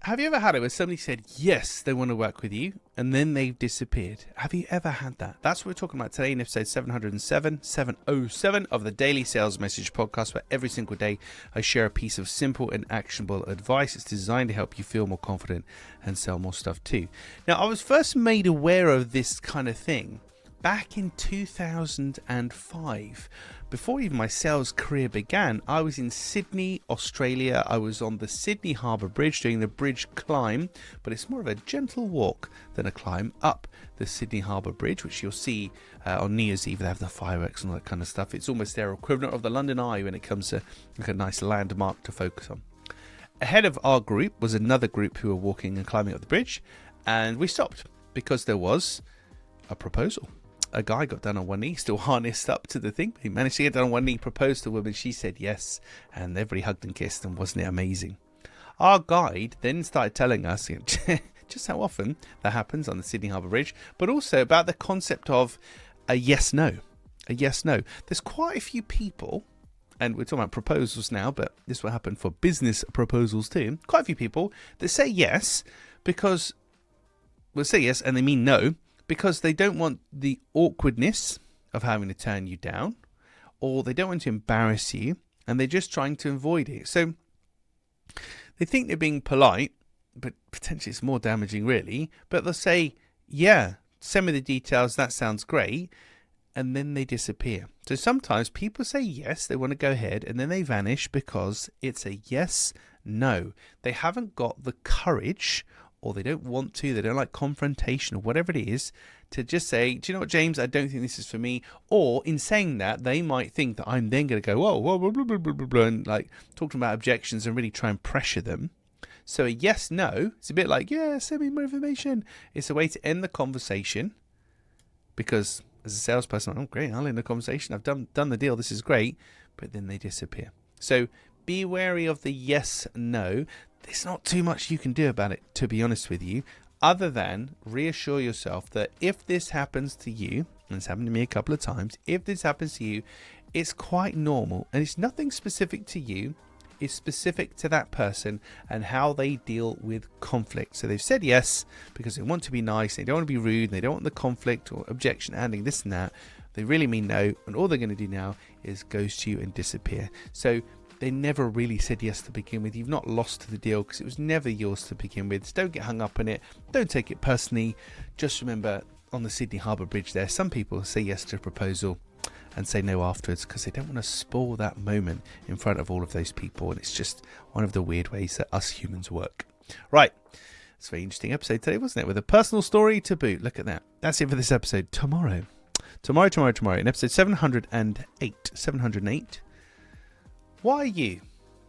Have you ever had it where somebody said, yes, they want to work with you, and then they've disappeared? Have you ever had that? That's what we're talking about today in episode 707 of the Daily Sales Message podcast, where every single day I share a piece of simple and actionable advice. It's designed to help you feel more confident and sell more stuff too. Now, I was first made aware of this kind of thing back in 2005. Before even my sales career began, I was in Sydney, Australia. I was on the Sydney Harbour Bridge doing the bridge climb, but it's more of a gentle walk than a climb up the Sydney Harbour Bridge, which you'll see on New Year's Eve. They have the fireworks and all that kind of stuff. It's almost their equivalent of the London Eye when it comes to like a nice landmark to focus on. Ahead of our group was another group who were walking and climbing up the bridge, and we stopped because there was a proposal. A guy got down on one knee, still harnessed up to the thing. He managed to get down on one knee, proposed to a woman. She said yes, and everybody hugged and kissed, and wasn't it amazing? Our guide then started telling us just how often that happens on the Sydney Harbour Bridge, but also about the concept of a yes-no. A yes-no. There's quite a few people, and we're talking about proposals now, but this will happen for business proposals too. Quite a few people that say yes because, well, say yes and they mean no, because they don't want the awkwardness of having to turn you down, or they don't want to embarrass you, and they're just trying to avoid it. So they think they're being polite, but potentially it's more damaging really. But they'll say, yeah, send me the details, that sounds great, and then they disappear. So sometimes people say yes, they want to go ahead, and then they vanish because it's a yes, no. They haven't got the courage, or they don't want to, they don't like confrontation or whatever it is, to just say, do you know what, James, I don't think this is for me. Or in saying that, they might think that I'm then going to go, whoa, blah, blah, blah, blah, blah, blah, and like talking about objections and really try and pressure them. So a yes, no, it's a bit like, yeah, send me more information. It's a way to end the conversation because as a salesperson, oh, great, I'll end the conversation. I've done the deal. This is great. But then they disappear. So be wary of the yes, no. There's not too much you can do about it, to be honest with you, other than reassure yourself that if this happens to you, and it's happened to me a couple of times, if this happens to you, it's quite normal and it's nothing specific to you. It's specific to that person and how they deal with conflict. So they've said yes because they want to be nice, they don't want to be rude, they don't want the conflict or objection handling, this and that. They really mean no, and all they're going to do now is ghost you and disappear. So they never really said yes to begin with. You've not lost the deal because it was never yours to begin with. So don't get hung up on it. Don't take it personally. Just remember, on the Sydney Harbour Bridge there, some people say yes to a proposal and say no afterwards because they don't want to spoil that moment in front of all of those people. And it's just one of the weird ways that us humans work. Right. It's a very interesting episode today, wasn't it? With a personal story to boot. Look at that. That's it for this episode. Tomorrow. In episode 708. Why you?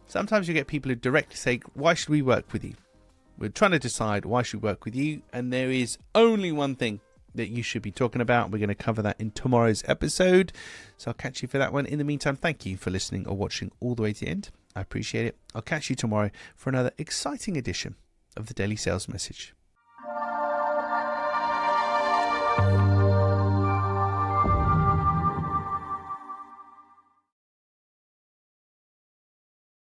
Sometimes you get people who directly say, why should we work with you? We're trying to decide why should we work with you, and there is only one thing that you should be talking about. We're going to cover that in tomorrow's episode, so I'll catch you for that one. In the meantime, thank you for listening or watching all the way to the end. I appreciate it. I'll catch you tomorrow for another exciting edition of the Daily Sales Message.